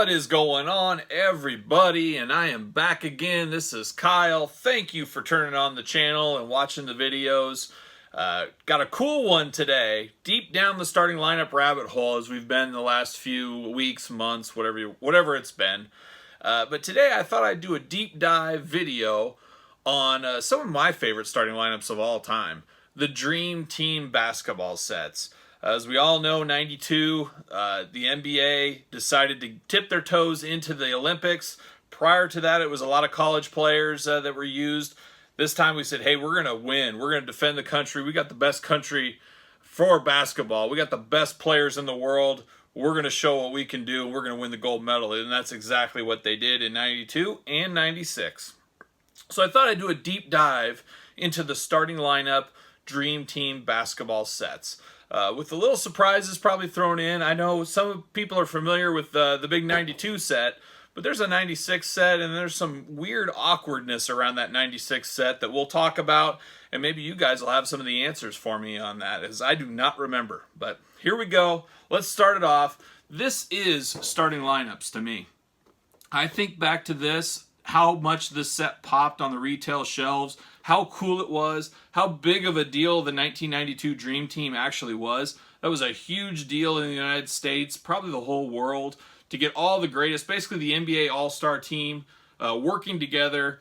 What is going on, everybody? And I am back again. This is Kyle. Thank you for turning on the channel and watching the videos. Got a cool one today. Deep down the starting lineup rabbit hole, as we've been the last few weeks, months, whatever it's been. But today I thought I'd do a deep dive video on some of my favorite starting lineups of all time. The Dream Team basketball sets. As we all know, 92, the NBA decided to tip their toes into the Olympics. Prior to that, it was a lot of college players that were used. This time we said, hey, we're going to win. We're going to defend the country. We got the best country for basketball. We got the best players in the world. We're going to show what we can do, and we're going to win the gold medal. And that's exactly what they did in 92 and 96. So I thought I'd do a deep dive into the starting lineup Dream Team basketball sets. With a little surprises probably thrown in. I know some people are familiar with the big 92 set, but there's a 96 set, and there's some weird awkwardness around that 96 set that we'll talk about, and maybe you guys will have some of the answers for me on that, as I do not remember. But here we go. Let's start it off. This is starting lineups to me. I think back to this, how much this set popped on the retail shelves, how cool it was, how big of a deal the 1992 Dream Team actually was. That was a huge deal in the United States, probably the whole world, to get all the greatest, basically the NBA All-Star team working together,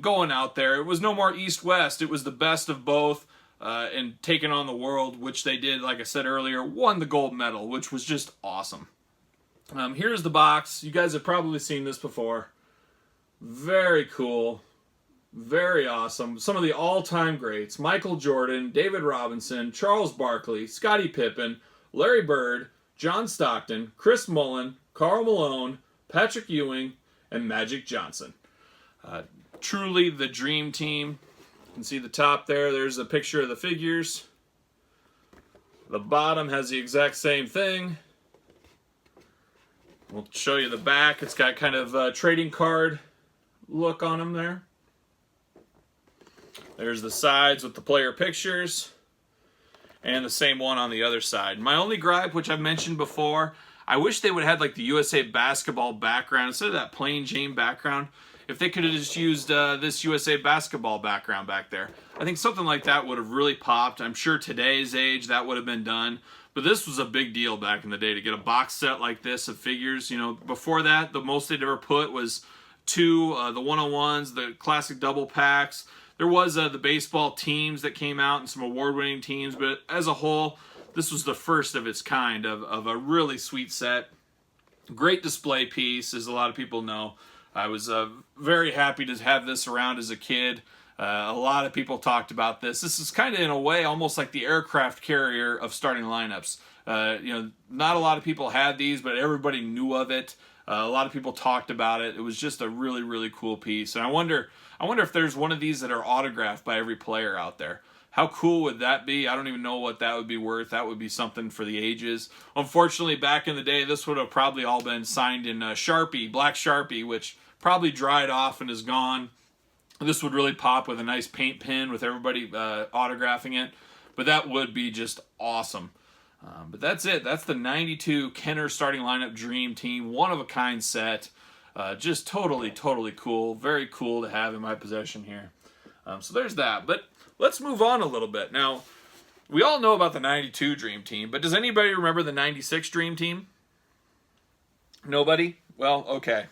going out there. It was no more East-West. It was the best of both and taking on the world, which they did, like I said earlier, won the gold medal, which was just awesome. Here's the box. You guys have probably seen this before. Very cool. Very awesome. Some of the all-time greats: Michael Jordan, David Robinson, Charles Barkley, Scottie Pippen, Larry Bird, John Stockton, Chris Mullin, Karl Malone, Patrick Ewing, and Magic Johnson. Truly the Dream Team. You can see the top there. There's a picture of the figures. The bottom has the exact same thing. We'll show you the back. It's got kind of a trading card look on them there. There's the sides with the player pictures, and the same one on the other side. My only gripe, which I've mentioned before, I wish they would have had like the USA Basketball background instead of that plain Jane background. If they could have just used this USA Basketball background back there, I think something like that would have really popped. I'm sure today's age that would have been done, but this was a big deal back in the day to get a box set like this of figures. You know, before that, the most they'd ever put was two, the one-on-ones, the classic double packs. There was the baseball teams that came out and some award-winning teams, but as a whole, this was the first of its kind of a really sweet set. Great display piece, as a lot of people know. I was very happy to have this around as a kid. A lot of people talked about this. This is kind of, in a way, almost like the aircraft carrier of starting lineups. You know, not a lot of people had these, but everybody knew of it. A lot of people talked about it. It was just a really, really cool piece. And I wonder if there's one of these that are autographed by every player out there. How cool would that be? I don't even know what that would be worth. That would be something for the ages. Unfortunately, back in the day, this would have probably all been signed in Sharpie, black Sharpie, which probably dried off and is gone. This would really pop with a nice paint pen with everybody autographing it. But that would be just awesome. But that's it. That's the 92 Kenner starting lineup Dream Team. One-of-a-kind set. Just totally, totally cool. Very cool to have in my possession here. So there's that. But let's move on a little bit. Now, we all know about the 92 Dream Team, but does anybody remember the 96 Dream Team? Nobody? Well, okay.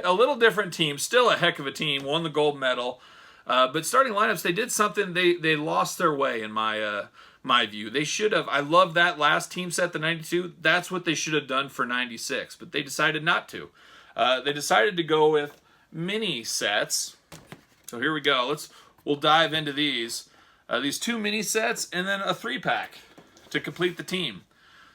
A little different team. Still a heck of a team. Won the gold medal. But starting lineups, they did something. They lost their way in my view. They should have. I love that last team set, the 92. That's what they should have done for 96, but they decided not to. They decided to go with mini sets. So here we go. We'll dive into these. These two mini sets and then a 3-pack to complete the team.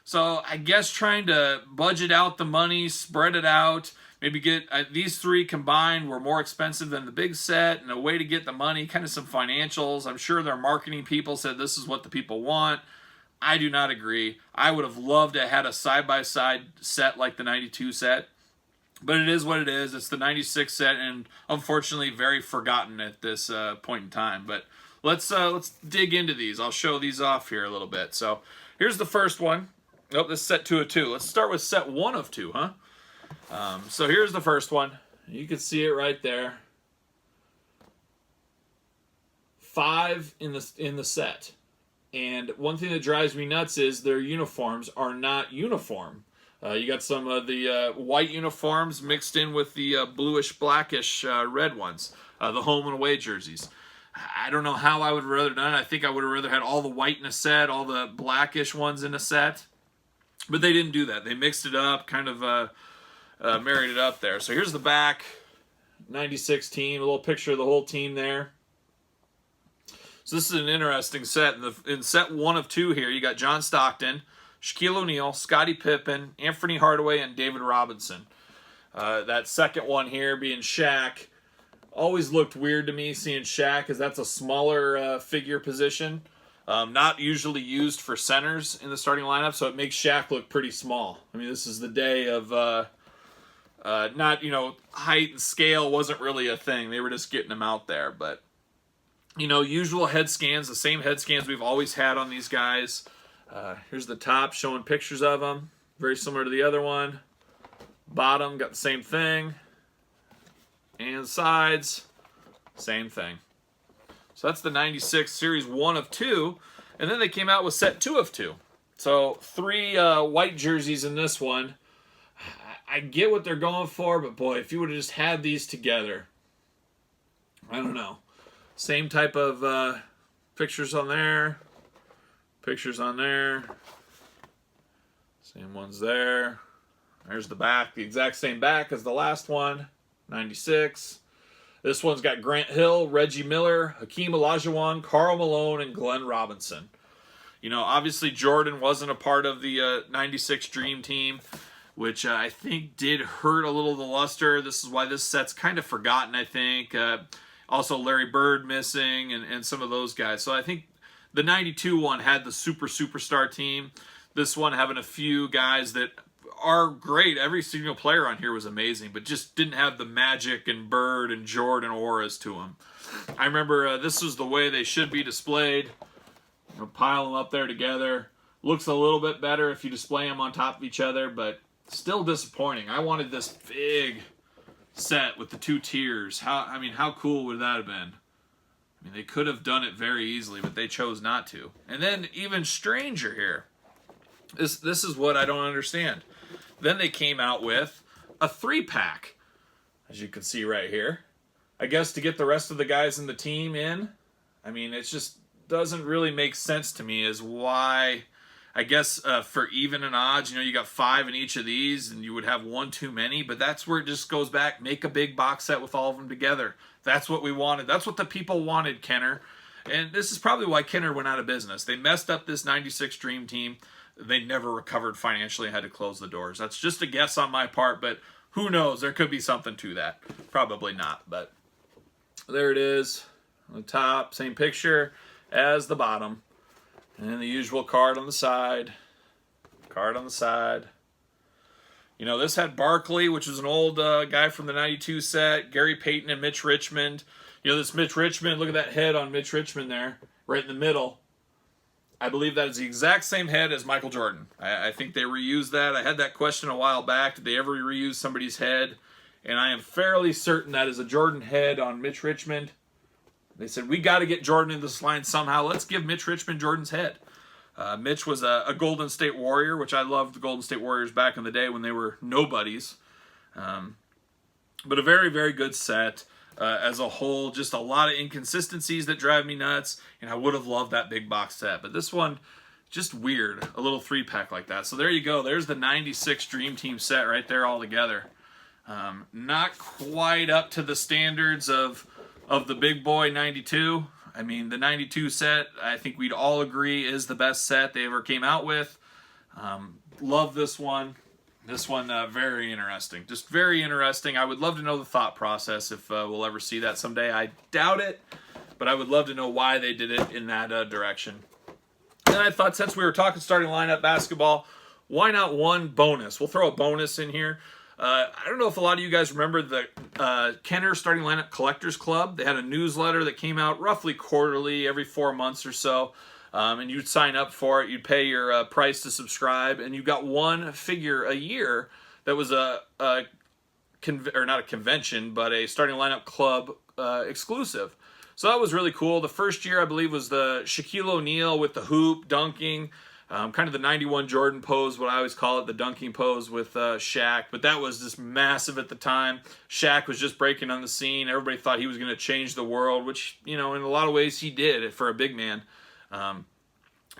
So I guess trying to budget out the money, spread it out, maybe get these three combined were more expensive than the big set, and a way to get the money, kind of some financials. I'm sure their marketing people said this is what the people want. I do not agree. I would have loved to have had a side-by-side set like the 92 set. But it is what it is. It's the 96 set, and unfortunately very forgotten at this point in time. But let's dig into these. I'll show these off here a little bit. So here's the first one. Oh, this is set 2 of 2. Let's start with set 1 of 2, huh? So here's the first one. You can see it right there. 5 in the set. And one thing that drives me nuts is their uniforms are not uniform. You got some of the white uniforms mixed in with the bluish, blackish red ones, the home and away jerseys. I don't know how I would have rather done it. I think I would have rather had all the white in a set, all the blackish ones in a set. But they didn't do that. They mixed it up, kind of married it up there. So here's the back, 96 team, a little picture of the whole team there. So this is an interesting set. In set 1 of 2 here, you got John Stockton, Shaquille O'Neal, Scottie Pippen, Anthony Hardaway, and David Robinson. That second one here being Shaq. Always looked weird to me seeing Shaq, because that's a smaller figure position. Not usually used for centers in the starting lineup, so it makes Shaq look pretty small. I mean, this is the day of not, height and scale wasn't really a thing. They were just getting him out there, but usual head scans, the same head scans we've always had on these guys. Here's the top showing pictures of them. Very similar to the other one. Bottom, got the same thing. And sides, same thing. So that's the 96 Series 1 of 2. And then they came out with set 2 of 2. So 3 white jerseys in this one. I get what they're going for, but boy, if you would have just had these together, I don't know. Same type of pictures on there. Pictures on there. Same ones there. There's the back. The exact same back as the last one. 96. This one's got Grant Hill, Reggie Miller, Hakeem Olajuwon, Karl Malone, and Glenn Robinson. Obviously Jordan wasn't a part of the 96 Dream Team, which I think did hurt a little the luster. This is why this set's kind of forgotten, I think. Also Larry Bird missing and some of those guys. So I think the 92 one had the superstar team. This one having a few guys that are great. Every single player on here was amazing, but just didn't have the Magic and Bird and Jordan auras to them. I remember this was the way they should be displayed. Pile them up there together. Looks a little bit better if you display them on top of each other, but still disappointing. I wanted this big set with the 2 tiers. How cool would that have been? They could have done it very easily, but they chose not to. And then even stranger here. This is what I don't understand. Then they came out with a 3-pack, as you can see right here. I guess to get the rest of the guys in the team in. It just doesn't really make sense to me as why. I guess for even and odds, you got 5 in each of these, and you would have 1 too many, but that's where it just goes back. Make a big box set with all of them together. That's what we wanted. That's what the people wanted, Kenner. And this is probably why Kenner went out of business. They messed up this 96 Dream Team. They never recovered financially and had to close the doors. That's just a guess on my part, but who knows? There could be something to that. Probably not, but there it is. On the top, same picture as the bottom. And then the usual card on the side. Card on the side. This had Barkley, which was an old guy from the 92 set. Gary Payton and Mitch Richmond. This Mitch Richmond, look at that head on Mitch Richmond there, right in the middle. I believe that is the exact same head as Michael Jordan. I think they reused that. I had that question a while back. Did they ever reuse somebody's head? And I am fairly certain that is a Jordan head on Mitch Richmond. They said, we got to get Jordan in this line somehow. Let's give Mitch Richmond Jordan's head. Mitch was a Golden State Warrior, which I loved the Golden State Warriors back in the day when they were nobodies. But a very, very good set as a whole. Just a lot of inconsistencies that drive me nuts. And I would have loved that big box set. But this one, just weird. A little 3-pack like that. So there you go. There's the 96 Dream Team set right there all together. Not quite up to the standards of the big boy 92. The 92 set, I think we'd all agree, is the best set they ever came out with. Love this one. This one, very interesting. Just very interesting. I would love to know the thought process if we'll ever see that someday. I doubt it, but I would love to know why they did it in that direction. And I thought, since we were talking starting lineup basketball, why not one bonus? We'll throw a bonus in here. I don't know if a lot of you guys remember the Kenner Starting Lineup Collectors Club. They had a newsletter that came out roughly quarterly, every 4 months or so. And you'd sign up for it. You'd pay your price to subscribe. And you got one figure a year that was a or not a convention, but a starting lineup club exclusive. So that was really cool. The first year, I believe, was the Shaquille O'Neal with the hoop dunking, kind of the 91 Jordan pose, what I always call it, the dunking pose with Shaq. But that was just massive at the time. Shaq was just breaking on the scene. Everybody thought he was going to change the world, which, you know, in a lot of ways he did for a big man.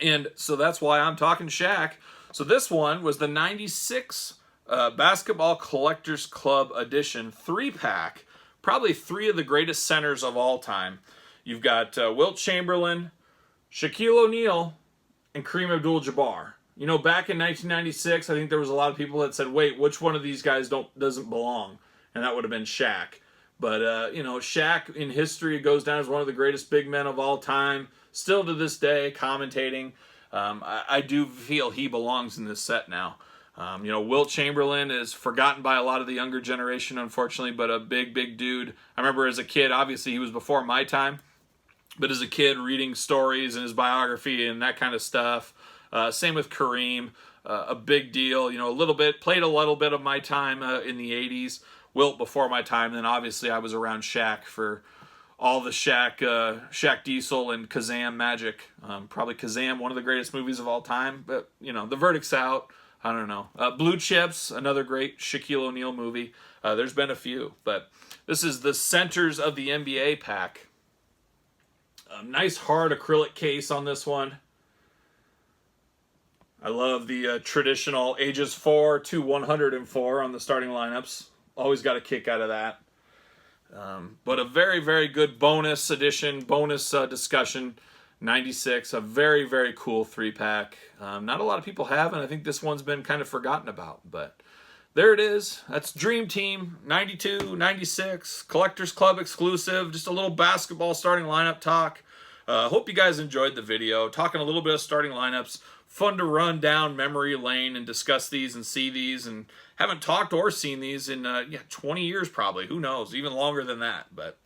And so that's why I'm talking Shaq. So this one was the 96 Basketball Collectors Club Edition 3-pack. Probably 3 of the greatest centers of all time. You've got Wilt Chamberlain, Shaquille O'Neal, and Kareem Abdul-Jabbar. You know, back in 1996, I think there was a lot of people that said, wait, which one of these guys doesn't belong? And that would have been Shaq. But, you know, Shaq in history goes down as one of the greatest big men of all time. Still to this day, commentating. I do feel he belongs in this set now. You know, Wilt Chamberlain is forgotten by a lot of the younger generation, unfortunately, but a big, big dude. I remember as a kid, obviously he was before my time, but as a kid reading stories and his biography and that kind of stuff. Same with Kareem, a big deal. You know, played a little bit of my time in the 80s. Wilt before my time, then obviously I was around Shaq for all the Shaq Diesel and Kazam magic. Probably Kazam, one of the greatest movies of all time, but, you know, the verdict's out. I don't know. Blue Chips, another great Shaquille O'Neal movie. There's been a few, but this is the Centers of the NBA pack. Nice hard acrylic case on this one. I love the traditional ages 4 to 104 on the starting lineups. Always got a kick out of that. But a very, very good bonus edition, bonus discussion. 96, a very, very cool 3-pack. Not a lot of people have, and I think this one's been kind of forgotten about. But there it is. That's Dream Team 92, 96, Collectors Club exclusive. Just a little basketball starting lineup talk. Hope you guys enjoyed the video. Talking a little bit of starting lineups. Fun to run down memory lane and discuss these and see these. And haven't talked or seen these in 20 years probably. Who knows? Even longer than that. But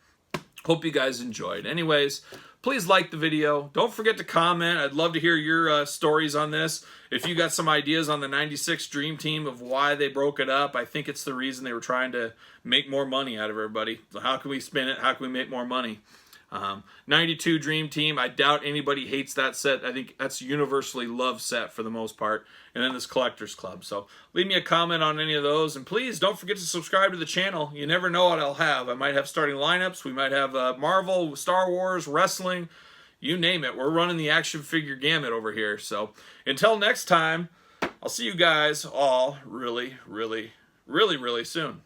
hope you guys enjoyed. Anyways, please like the video. Don't forget to comment. I'd love to hear your stories on this. If you got some ideas on the 96 Dream Team of why they broke it up, I think it's the reason they were trying to make more money out of everybody. So how can we spin it? How can we make more money? 92 Dream Team, I doubt anybody hates that set. I think that's universally loved set for the most part. And then this Collectors Club. So leave me a comment on any of those. And please don't forget to subscribe to the channel. You never know what I'll have. I might have starting lineups. We might have Marvel, Star Wars, wrestling, you name it. We're running the action figure gamut over here. So until next time, I'll see you guys all really, really, really, really soon.